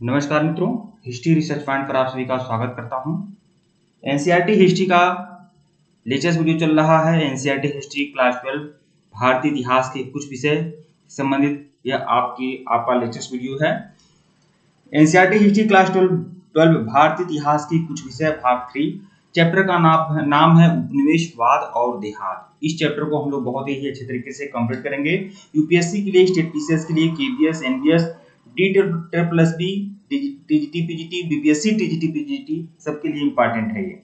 नमस्कार मित्रों, history research point पर आप सभी का स्वागत करता हूं। एनसीईआरटी हिस्ट्री का लेटेस्ट वीडियो चल रहा है। एनसीईआरटी हिस्ट्री क्लास 12 भारतीय इतिहास के कुछ विषय संबंधित यह आपका लेटेस्ट वीडियो है। एनसीईआरटी हिस्ट्री क्लास 12 भारतीय इतिहास के कुछ विषय भाग 3। चैप्टर का नाम है उपनिवेशवाद और देहात। इस चैप्टर को हम लोग बहुत ही अच्छे तरीके से कंप्लीट करेंगे। यूपीएससी के लिए, स्टेट पीसीएस के लिए, KBS, NBS, DSSB, TGT, PGT, BPSC, TGT, PGT सबके लिए इंपॉर्टेंट है ये।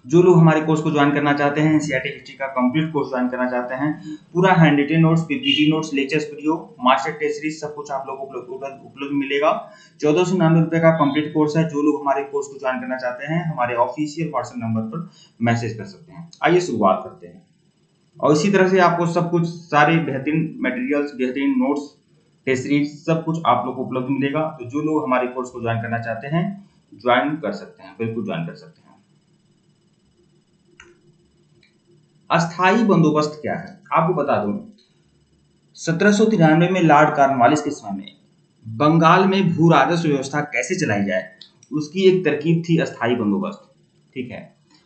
जो लोग हमारे कोर्स को ज्वाइन करना चाहते हैं, एनसीईआरटी हिस्ट्री का कंप्लीट कोर्स ज्वाइन करना चाहते हैं, पूरा handwritten notes, PPT notes, latest video, master test series सब कुछ आप लोगों को उपलब्ध मिलेगा। 1499 रुपए का कंप्लीट कोर्स है। जो लोग हमारे कोर्स को ज्वाइन करना चाहते हैं, हमारे ऑफिशियल व्हाट्सएप नंबर पर मैसेज कर सकते हैं। आइए शुरुआत करते हैं। और इसी तरह से आपको सब कुछ, सारे बेहतरीन मटेरियल्स, बेहतरीन नोट्स, टेस्ट सीरीज सब कुछ आप लोग को उपलब्ध मिलेगा। तो जो लोग हमारे कोर्स को ज्वाइन करना चाहते हैं, ज्वाइन कर सकते हैं, बिल्कुल ज्वाइन कर सकते हैं। अस्थाई बंदोबस्त क्या है आपको बता दूं। 1793 में लॉर्ड कॉर्नवालिस के समय में बंगाल में भू राजस्व व्यवस्था कैसे चलाई जाए, उसकी एक तरकीब थी अस्थाई बंदोबस्त। ठीक है,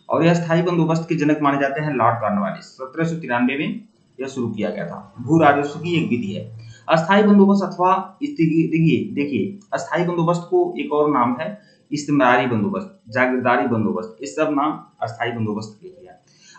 और यह अस्थाई बंदोबस्त के जनक माने जाते हैं लॉर्ड कॉर्नवालिस। 1793 में यह शुरू किया गया था। भू राजस्व की एक विधि है अस्थाई बंदोबस्त अथवा देखिए अस्थाई बंदोबस्त को एक और नाम है इस्तेमारी बंदोबस्त, जागीरदारी बंदोबस्त, ये सब नाम अस्थाई बंदोबस्त के दिया।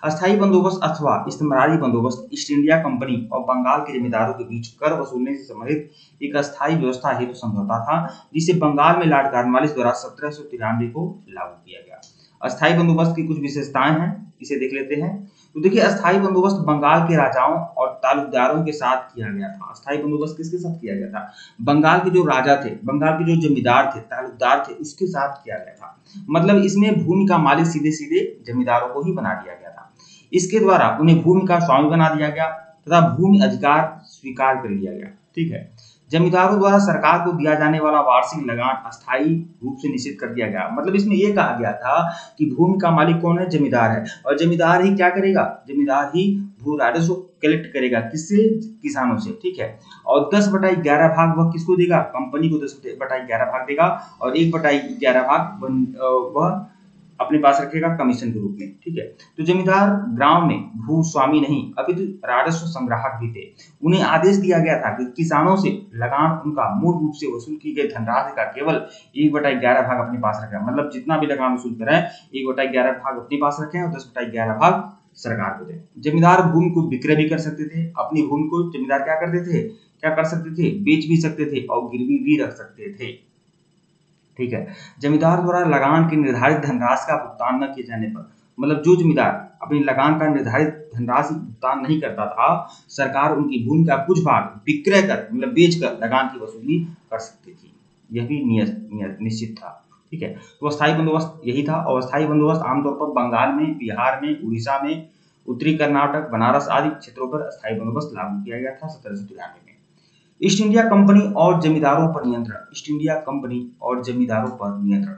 अस्थाई बंदोबस्त अथवा इस्तेमारी बंदोबस्त ईस्ट इंडिया कंपनी और बंगाल के जमींदारों के बीच कर वसूलने से संबंधित एक अस्थाई व्यवस्था हेतु समझौता था, जिसे बंगाल में लॉर्ड कॉर्नवालिस द्वारा 1793 को लागू किया गया। अस्थाई बंदोबस्त की कुछ विशेषताएं हैं, इसे देख लेते हैं। तो देखिए, अस्थाई बंदोबस्त बंगाल के राजाओं और तालुकदारों के साथ किया गया था। अस्थाई बंदोबस्त किसके साथ किया गया था? बंगाल के जो राजा थे, बंगाल के जो जमींदार थे, तालुकदार थे, उसके साथ किया गया था। मतलब इसमें भूमि का मालिक सीधे सीधे जमींदारों को ही बना दिया गया था। इसके द्वारा उन्हें भूमि का स्वामी बना दिया गया तथा भूमि अधिकार स्वीकार कर लिया गया। ठीक है, जमींदारों द्वारा सरकार को दिया जाने वाला वार्षिक लगान अस्थायी रूप से निश्चित कर दिया गया। मतलब इसमें यह कहा गया था कि भूमि का मालिक कौन है? जमींदार है, और जमींदार ही क्या करेगा? जमींदार ही भू राजस्व कलेक्ट करेगा। किससे? किसानों से। ठीक है, और 10/11 भाग वह किसको देगा? कंपनी को 10/11 भाग देगा, और 1/11 भाग वह अपने पास रखेगा कमीशन के रूप में। ठीक है, तो जमींदार ग्राम में भू स्वामी नहीं अपितु राजस्व संग्राहक भी थे। उन्हें आदेश दिया गया था कि किसानों से लगान उनका मूल रूप से वसूल की गई धनराशि का केवल 1/11 भाग अपने पास रखें। मतलब जितना भी लगान वसूल करें, 1/11 भाग अपने पास रखें और 10/11 भाग सरकार को दें। जमींदार भूमि को विक्रय भी कर सकते थे। अपनी भूमि को जमींदार क्या कर सकते थे? बेच भी सकते थे और गिरवी भी रख सकते थे। ठीक है, जमींदार द्वारा लगान की निर्धारित धनराशि का भुगतान न किए जाने पर, मतलब जो जमींदार अपनी लगान का निर्धारित धनराशि भुगतान नहीं करता था, सरकार उनकी भूमि का कुछ भाग विक्रय कर, मतलब बेचकर लगान की वसूली कर सकती थी। यह भी निश्चित था। ठीक है, तो अस्थायी बंदोबस्त यही था। और अस्थायी बंदोबस्त आमतौर पर बंगाल में, बिहार में, उड़ीसा में, उत्तरी कर्नाटक, बनारस आदि क्षेत्रों पर अस्थायी बंदोबस्त लागू किया गया था 1793 में। ईस्ट इंडिया कंपनी और जमींदारों पर नियंत्रण। ईस्ट इंडिया कंपनी और जमींदारों पर नियंत्रण।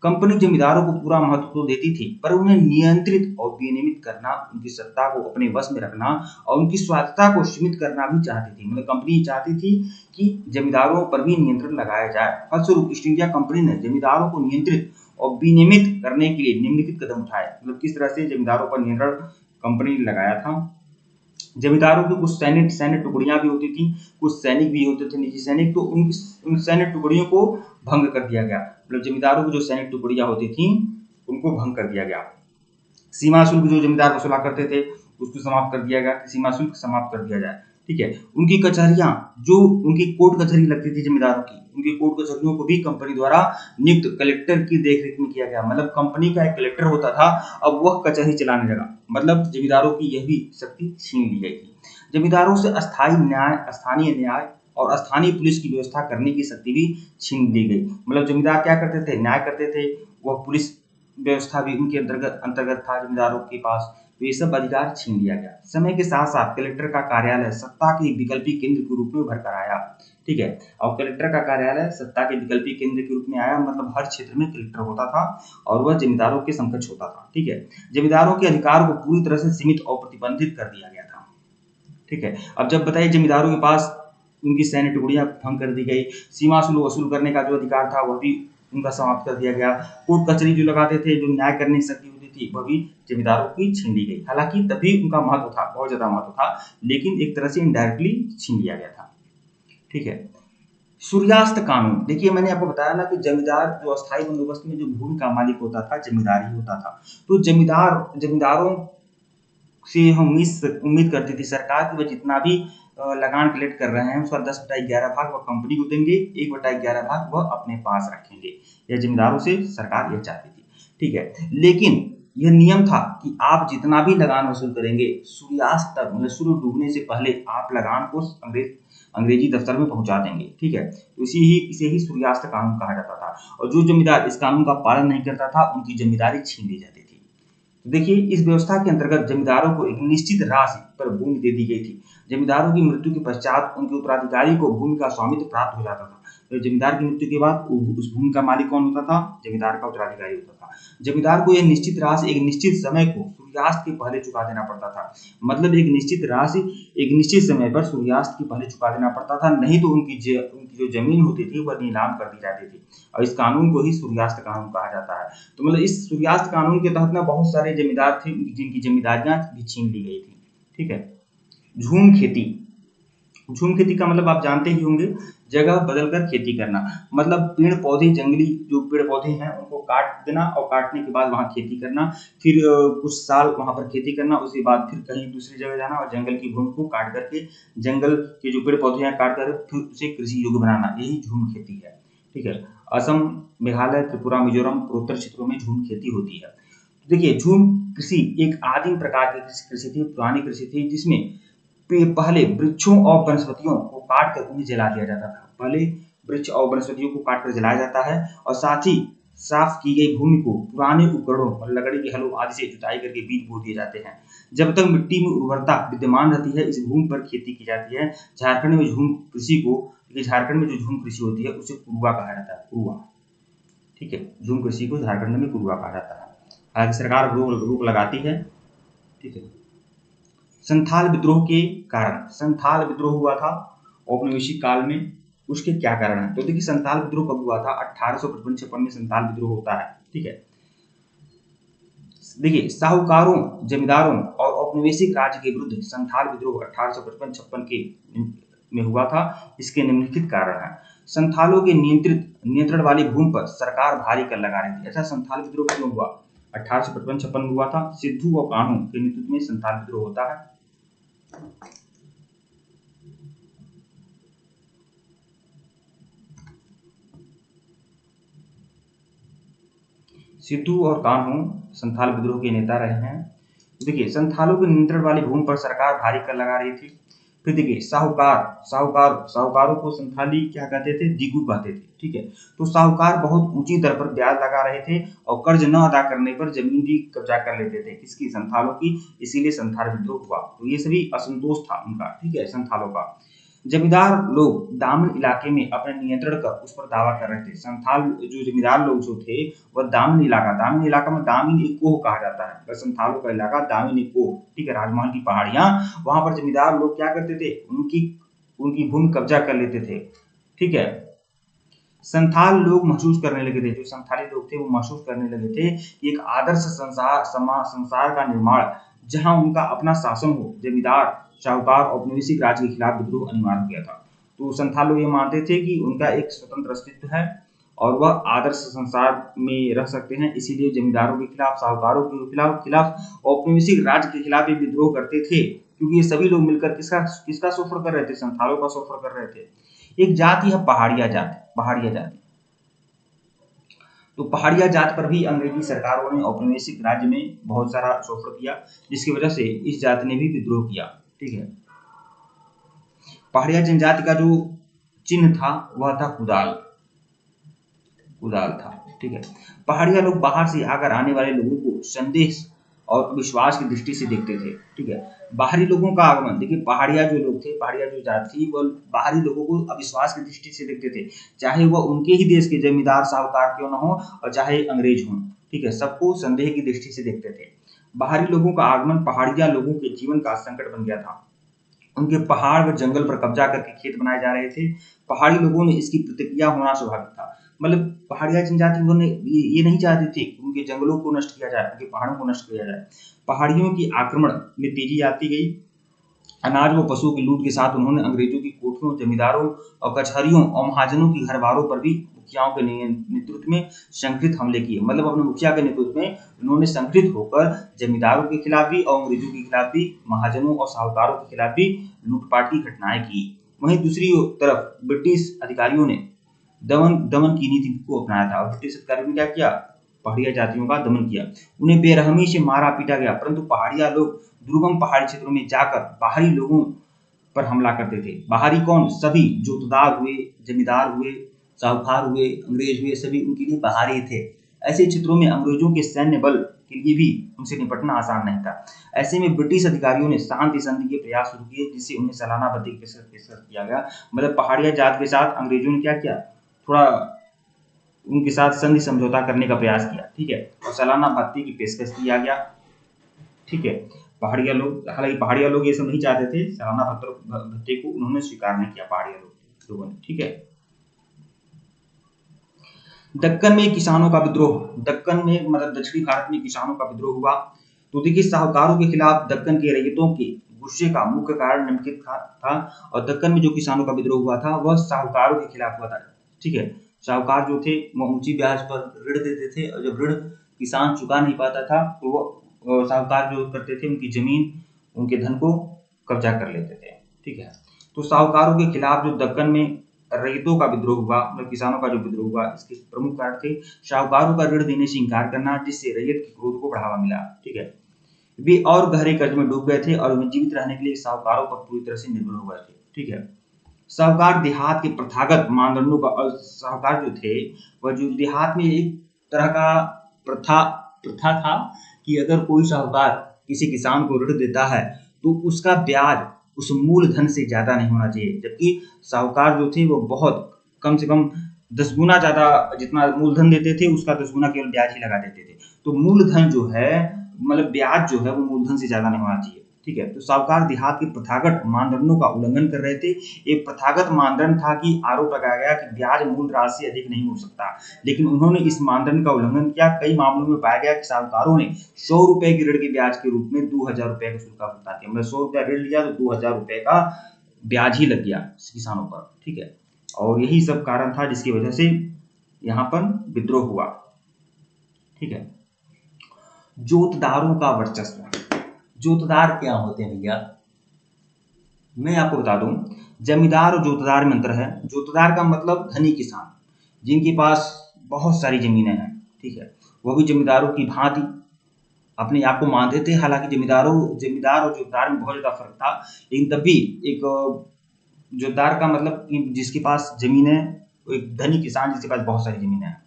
कंपनी जमींदारों को पूरा महत्व तो देती थी, पर उन्हें नियंत्रित और विनियमित करना, उनकी सत्ता को अपने वश में रखना और उनकी स्वायत्तता को सीमित करना भी चाहती थी। मतलब कंपनी चाहती थी कि जमींदारों पर भी नियंत्रण लगाया जाए। फलस्वरूप ईस्ट इंडिया कंपनी ने जमींदारों को नियंत्रित और विनियमित करने के लिए निम्नलिखित कदम उठाए। मतलब किस तरह से जमींदारों पर नियंत्रण कंपनी ने लगाया था। जमींदारों की कुछ सैन्य टुकड़ियां भी होती थी, कुछ सैनिक भी होते थे, निजी सैनिक, तो उन सैन्य टुकड़ियों को भंग कर दिया गया। मतलब जमींदारों की जो सैन्य टुकड़ियां होती थी उनको भंग कर दिया गया। सीमा शुल्क जो जमींदार वसूला करते थे उसको समाप्त कर दिया गया, सीमा शुल्क समाप्त कर दिया जाए। ठीक है, उनकी कचहरियां, जो उनकी कोर्ट कचहरी लगती थी जमींदारों की, उनकी कोर्ट कचहरियों को भी कंपनी द्वारा नियुक्त कलेक्टर की देखरेख में किया गया। मतलब कंपनी का एक कलेक्टर होता था, अब वह कचहरी चलाने लगा। मतलब जमींदारों की यह भी शक्ति छीन ली गई थी। जमींदारों से स्थानीय न्याय और स्थानीय पुलिस की व्यवस्था करने की शक्ति भी छीन ली गई। मतलब जमींदार क्या करते थे? न्याय करते थे। वह पुलिस व्यवस्था भी उनके अंतर्गत था जमींदारों के पास। तो ये सब अधिकार छीन लिया गया। समय के साथ साथ कलेक्टर का कार्यालय सत्ता के विकल्पी केंद्र के रूप में उभर कर आया। ठीक है, और कलेक्टर का कार्यालय सत्ता के विकल्पी केंद्र के रूप में आया। मतलब हर क्षेत्र में कलेक्टर होता था और वह जमींदारों के समकक्ष होता था। ठीक है, जमींदारों के अधिकार को पूरी तरह से सीमित और प्रतिबंधित कर दिया गया था। ठीक है, अब जब बताइए जमींदारों के पास उनकी सैन्य टुकड़ियां भंग कर दी गई, सीमा शुल्क वसूल करने का जो अधिकार था वह भी उनका समाप्त कर दिया गया, कोर्ट कचहरी जो लगाते थे, जो न्याय करने की शक्ति होती थी, वह भी जमींदारों की छीन ली गई। हालांकि तभी उनका महत्व था, बहुत ज्यादा महत्व था, लेकिन एक तरह से इनडायरेक्टली छीन लिया गया था। ठीक है। सूर्यास्त कानून, देखिए मैंने आपको बताया ना कि जमींदार जो अस्थायी बंदोबस्त में जो भूमि का मालिक होता था, जमींदार ही होता था। तो जमींदारों से हम उम्मीद करती थी सरकार की वह जितना भी लगान कलेक्ट कर रहे हैं उसका 10/11 भाग वह कंपनी को देंगे, 1/11 भाग वह अपने पास रखेंगे। यह जमींदारों से सरकार यह चाहती थी। ठीक है, लेकिन यह नियम था कि आप जितना भी लगान वसूल करेंगे सूर्यास्त तक, मतलब सूर्य डूबने से पहले आप लगान को अंग्रेजी दफ्तर में पहुंचा देंगे। ठीक है, तो इसे ही सूर्यास्त कानून कहा जाता था। और जो जमींदार इस कानून का पालन नहीं करता था उनकी जमींदारी छीन ली जाती थी। देखिए इस व्यवस्था के अंतर्गत जमींदारों को एक निश्चित राशि पर भूमि दे दी गई थी। जमींदारों की मृत्यु के पश्चात उनके उत्तराधिकारी को भूमि का स्वामित्व प्राप्त हो जाता था। तो जमींदार की मृत्यु के बाद उस भूमि का मालिक कौन होता था? जमींदार का उत्तराधिकारी होता था। जमींदार को यह निश्चित राशि एक निश्चित समय को सूर्यास्त के पहले चुका देना पड़ता था। मतलब एक निश्चित राशि एक निश्चित समय पर सूर्यास्त के पहले चुका देना पड़ता था, नहीं तो उनकी जो जमीन होती थी वह नीलाम कर दी जाती थी। और इस कानून को ही सूर्यास्त कानून कहा जाता है। तो मतलब इस सूर्यास्त कानून के तहत ना बहुत सारे जमींदार थे जिनकी जमींदारियां भी छीन ली गई थी। ठीक है। झूम खेती, झूम खेती का मतलब आप जानते ही होंगे, जगह बदलकर खेती करना। मतलब पेड़ पौधे, जंगली जो पेड़ पौधे हैं उनको काट देना और काटने के बाद वहां खेती करना, फिर कुछ साल वहां पर खेती करना, उसके बाद फिर कहीं दूसरी जगह जाना और जंगल की भूमि को काट करके, जंगल के जो पेड़ पौधे हैं काट कर फिर उसे कृषि योग्य बनाना, यही झूम खेती है। ठीक है। असम, मेघालय, त्रिपुरा, मिजोरम, पूर्वोत्तर क्षेत्रों में झूम खेती होती है। देखिए झूम कृषि एक आदिम प्रकार की कृषि थी, पुरानी कृषि थी, जिसमें पहले वृक्षों और वनस्पतियों को काट कर उन्हें जला दिया जाता था। पहले वृक्ष और वनस्पतियों को काट कर जलाया जाता है और साथ ही साफ की गई भूमि को पुराने उपकरणों और लकड़ी के हलों आदि से जुताई करके बीज बो दिए जाते हैं। जब तक मिट्टी में उर्वरता विद्यमान रहती है इस भूमि पर खेती की जाती है। झारखंड में झूम कृषि को, झारखंड में जो झूम कृषि होती है उसे कुरुआ कहा जाता है, कुरुआ। ठीक है, झूम कृषि को झारखंड में कुरुआ कहा जाता है। हालांकि सरकार रोक लगाती है। ठीक है। संथाल विद्रोह के कारण, संथाल विद्रोह हुआ था औपनिवेशिक काल में, उसके क्या कारण है? तो देखिए संथाल विद्रोह कब हुआ था? 1855-56 में संथाल विद्रोह होता है। ठीक है। देखिए साहूकारों, जमींदारों और औपनिवेशिक राज्य के विरुद्ध संथाल विद्रोह 1855-56 के में हुआ था। इसके निम्नलिखित कारण है। संथालों के नियंत्रण वाली भूमि पर सरकार भारी कर लगा रही थी। ऐसा संथाल विद्रोह क्यों हुआ? 1855-56 में हुआ था। सिद्धू और कान्हू के नेतृत्व में संथाल विद्रोह होता है। सिद्धू और कान्हू संथाल विद्रोह के नेता रहे हैं। देखिए संथालों के नियंत्रण वाली भूमि पर सरकार भारी कर लगा रही थी। फिर देखिए साहूकारों को संथाली क्या कहते थे? दिगू कहते थे। ठीक है। तो साहूकार बहुत ऊंची दर पर ब्याज लगा रहे थे और कर्ज न अदा करने पर जमीन भी कब्जा कर लेते थे। किसकी? संथालों की। इसीलिए संथाल विद्रोह हुआ। तो ये सभी असंतोष था उनका। ठीक है, संथालों का। जमींदार लोग दामन इलाके में अपने नियंत्रण का उस पर दावा कर रहे थे। संथाल जो जमींदार लोग जो थे वह दामन इलाका में दामिन एक कोह कहा जाता है। संथालों का इलाका दामिन एक कोह। ठीक है, राजमहल की पहाड़ियां, वहां पर जमींदार लोग क्या करते थे? उनकी भूमि कब्जा कर लेते थे। ठीक है। संथाल लोग महसूस करने लगे थे, जो संथाली लोग थे वो महसूस करने लगे थे कि एक आदर्श संसार का निर्माण जहां उनका अपना शासन हो, जमींदार साहूकार औपनिवेशिक राज्य के खिलाफ विद्रोह अनिवार्य हो गया था। तो संथाल लोग ये मानते थे कि उनका एक स्वतंत्र अस्तित्व है और वह आदर्श संसार में रह सकते हैं। इसीलिए जमींदारों के खिलाफ, साहूकारों के खिलाफ औपनिवेशिक राज्य के खिलाफ ये विद्रोह करते थे, क्योंकि ये सभी लोग मिलकर किसका शोषण कर रहे थे? संथालों का शोषण कर रहे थे। एक जाति है पहाड़िया जाति। तो पहाड़िया जात पर भी अंग्रेजी सरकारों ने औपनिवेशिक राज्य में बहुत सारा शोषण किया, जिसकी वजह से इस जाति ने भी विद्रोह किया। ठीक है। पहाड़िया जनजाति का जो चिन्ह था वह था कुदाल था। ठीक है। पहाड़िया लोग बाहर से आकर आने वाले लोगों को संदेह और विश्वास की दृष्टि से देखते थे। ठीक है। बाहरी लोगों का आगमन, देखिए पहाड़िया जो लोग थे, पहाड़िया जो जात थी, वो बाहरी लोगों को अविश्वास की दृष्टि से देखते थे, चाहे वह उनके ही देश के जमींदार साहूकार क्यों न हो और चाहे अंग्रेज हों। ठीक है, सबको संदेह की दृष्टि से देखते थे। बाहरी लोगों का आगमन पहाड़िया लोगों के जीवन का संकट बन गया था उनके पहाड़ व जंगल पर कब्जा करके खेत बनाए जा रहे थे। पहाड़ी लोगों ने इसकी प्रतिक्रिया होना स्वाभाविक था। मतलब पहाड़िया जनजाति उन्होंने ये नहीं चाहते थे कि उनके जंगलों को नष्ट किया जाए, उनके पहाड़ों को नष्ट किया जाए। पहाड़ियों की आक्रमण में तेजी आती गई। अनाज व पशुओं की लूट के साथ उन्होंने अंग्रेजों की कोठियों, जमींदारों और कचहरियों और महाजनों की घरबारों पर भी मुखियाओं के नेतृत्व में संगठित हमले किए। मतलब अपने मुखिया के नेतृत्व में उन्होंने संगठित होकर जमींदारों के खिलाफ भी और अंग्रेजों के खिलाफ भी, महाजनों और साहूकारों के खिलाफ भी लूटपाट की घटनाएं की। वहीं दूसरी तरफ ब्रिटिश अधिकारियों ने दमन की नीति को अपनाया था। और ब्रिटिश अधिकारियों ने क्या किया? पहाड़िया जातियों का दमन किया। उन्हें बेरहमी से मारा पीटा गया, परंतु पहाड़िया लोग दुर्गम पहाड़ी क्षेत्रों में जाकर बाहरी लोगों पर हमला करते थे। बाहरी कौन? सभी जोतदार हुए, जमींदार हुए, साहूकार हुए, अंग्रेज हुए, सभी उनके लिए बाहरी थे। ऐसे क्षेत्रों में अंग्रेजों के सैन्य बल के लिए भी उनसे निपटना आसान नहीं था। ऐसे में ब्रिटिश अधिकारियों ने शांति संधि के प्रयास शुरू किए, जिससे उन्हें सालाना भत्ते की पेशकश किया गया। मतलब पहाड़िया जात के साथ अंग्रेजों ने क्या किया? थोड़ा उनके साथ संधि समझौता करने का प्रयास किया, ठीक है, और सालाना भत्ते की पेशकश किया गया, ठीक है। पहाड़िया लोग, हालांकि पहाड़िया लोग ये सब नहीं चाहते थे, सालाना भत्ते को उन्होंने स्वीकार नहीं किया पहाड़िया लोगों ने, ठीक है। दक्कन में किसानों का विद्रोह, दक्कन में मतलब दक्षिणी भारत में किसानों का विद्रोह हुआ। तो देखिए, साहूकारों के खिलाफ दक्कन के रैयतों के गुस्से का मुख्य कारण निम्नलिखित था। और दक्कन में जो किसानों का विद्रोह हुआ था वह साहूकारों के खिलाफ हुआ था, ठीक है। साहूकार जो थे वो ऊंची ब्याज पर ऋण देते थे, और जब ऋण किसान चुका नहीं पाता था तो वो साहूकार जो करते थे उनकी जमीन, उनके धन को कब्जा कर लेते थे, ठीक है। तो साहूकारों के खिलाफ जो दक्कन में रैयतों का विद्रोह हुआ, मतलब किसानों का जो विद्रोह हुआ, इसके प्रमुख कारण थे साहूकारों का ऋण देने से इंकार करना, जिससे रैयत के क्रोध को बढ़ावा मिला, ठीक है। वे और गहरे कर्ज में डूब गए थे और वे जीवित रहने के लिए साहूकारों पर पूरी तरह से निर्भर हो गए थे, ठीक है। साहूकार देहात के प्रथागत मानदंडों का, और साहूकार जो थे वह जो देहात में एक तरह का प्रथा था कि अगर कोई साहूकार किसी किसान को ऋण देता है तो उसका ब्याज उस मूल धन से ज्यादा नहीं होना चाहिए, जबकि साहूकार जो थे वो बहुत कम से कम 10 गुना ज्यादा, जितना मूलधन देते थे उसका 10 गुना केवल ब्याज ही लगा देते थे। तो मूलधन जो है, मतलब ब्याज जो है वो मूलधन से ज्यादा नहीं होना चाहिए, ठीक है। तो साहूकार देहात के प्रथागत मानदंडों का उल्लंघन कर रहे थे। एक प्रथागत मानदंड था कि आरोप लगाया गया कि ब्याज मूल राशि से अधिक नहीं हो सकता, लेकिन उन्होंने इस मानदंड का उल्लंघन किया। कई मामलों में पाया गया कि साहूकारों ने 100 रुपए के ऋण के ब्याज के रूप में 2000 रुपए का शुल्क भुगतान किया। मतलब 100 रुपया ऋण लिया तो 2000 रुपए का ब्याज ही लग गया किसानों पर, ठीक है। और यही सब कारण था जिसकी वजह से यहाँ पर विद्रोह हुआ, ठीक है। जोतदारों का वर्चस्व। जोतदार क्या होते हैं भैया? मैं आपको बता दूं, जमींदार और जोतदार में अंतर है। जोतदार का मतलब धनी किसान, जिनके पास बहुत सारी जमीनें हैं, ठीक है। वो भी जमींदारों की भांति अपने आप को मानते थे। हालांकि जमींदार और जोतदार में बहुत ज्यादा फर्क था, लेकिन तब भी एक जोतदार का मतलब जिसके पास जमीन है, एक धनी किसान जिसके पास बहुत सारी जमीनें हैं।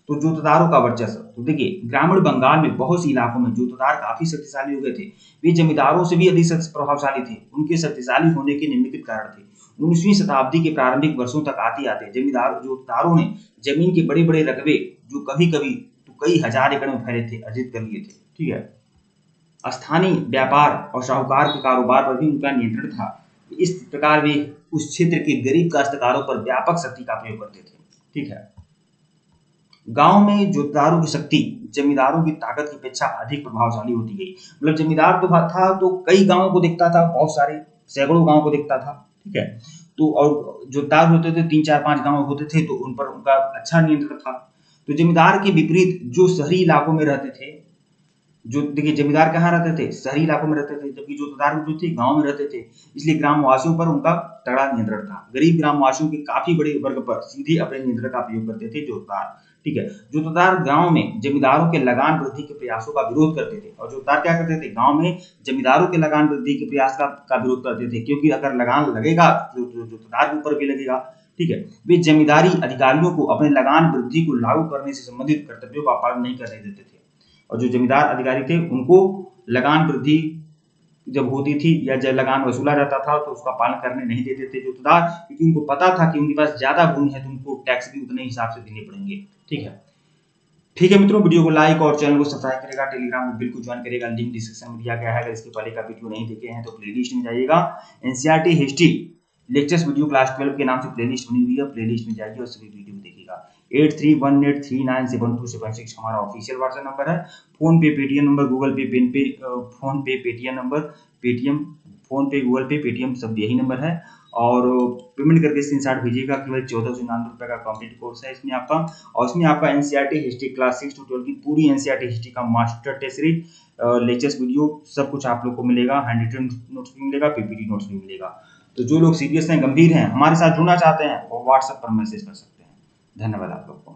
तो जोतदारों का वर्चस्व, तो देखिए ग्रामीण बंगाल में बहुत सी इलाकों में जोतदार काफी शक्तिशाली हो गए थे। वे जमींदारों से भी अधिक प्रभावशाली थे। उनके शक्तिशाली होने के निम्नलिखित कारण थे। 19वीं शताब्दी के प्रारंभिक वर्षों तक आते आते जोतदारों ने जमीन के बड़े बड़े रकबे, जो कभी कभी तो कई हजार एकड़ में फैले थे, अर्जित कर लिए थे, ठीक है। स्थानीय व्यापार और साहूकार के कारोबार पर भी उनका नियंत्रण था। इस प्रकार वे उस क्षेत्र के गरीब काश्तकारों पर व्यापक शक्ति का प्रयोग करते थे, ठीक है। गांव में जोतदारों की शक्ति जमींदारों की ताकत की अपेक्षा अधिक प्रभावशाली होती गई। मतलब जमींदार तो था तो कई गांवों को देखता था, बहुत सारे सैकड़ों गांव को देखता था, ठीक है। तो और जोतदार होते थे 3 4 5 गांव होते थे, तो उन पर उनका अच्छा नियंत्रण था। तो जमींदार के विपरीत जो शहरी इलाकों में रहते थे, जो देखिए जमींदार कहाँ रहते थे? शहरी इलाकों में रहते थे, जबकि जोतदार जो थे गांव में रहते थे। इसलिए ग्रामवासियों पर उनका तगड़ा नियंत्रण था। गरीब ग्रामवासियों के काफी बड़े वर्ग पर सीधे अपने नियंत्रण का प्रयोग करते थे जोतदार, ठीक है। जोतदार गांव में जमींदारों के लगान वृद्धि के प्रयासों का विरोध करते थे, और जोतदार क्या करते थे? गांव में जमींदारों के लगान वृद्धि के प्रयास का विरोध करते थे, क्योंकि अगर लगान लगेगा तो जोतदार के ऊपर भी लगेगा, ठीक है। वे जमींदारी अधिकारियों को अपने लगान वृद्धि को लागू करने से संबंधित कर्तव्यों का पालन नहीं करने देते थे। और जो जमींदार अधिकारी थे उनको लगान वृद्धि जब होती थी या जब लगान वसूला जाता था तो उसका पालन करने नहीं देते थे जोतदार, क्योंकि उनको पता था कि उनके पास ज्यादा भूमि है तो उनको टैक्स भी उतने हिसाब से देने पड़ेंगे, ठीक है। ठीक है मित्रों, वीडियो को लाइक और चैनल को सब्सक्राइब करेगा, टेलीग्राम को बिल्कुल ज्वाइन करेगा, लिंक डिस्क्रिप्शन में दिया गया है। अगर इसके पहले का वीडियो नहीं देखे हैं तो प्लेलिस्ट में जाइएगा, NCERT history lectures video class 12 के नाम से प्लेलिस्ट बनी हुई है, प्लेलिस्ट में जाइए और सभी वीडियो देखिएगा। 8318397276 हमारा ऑफिशियल व्हाट्सएप नंबर है। फोन पे, पेटीएम नंबर, गूगल पे, फोन पे, पेटीएम नंबर, पेटीएम, फोन पे, गूगल पे, पेटीएम सब यही नंबर है। और पेमेंट करके स्क्रीनशॉट भेजिएगा। केवल 1499 का कंप्लीट कोर्स है इसमें आपका, और इसमें आपका एनसीईआरटी हिस्ट्री क्लास 6 to 12 की पूरी एनसीईआरटी हिस्ट्री का master test series, lectures video सब कुछ आप लोग को मिलेगा। हैंड रिटन नोट्स भी मिलेगा, पीपीटी नोट्स भी मिलेगा। तो जो लोग सीरियस हैं, गंभीर हैं, हमारे साथ जुड़ना चाहते हैं, वो व्हाट्सएप पर मैसेज कर सकते हैं। धन्यवाद आप लोग को।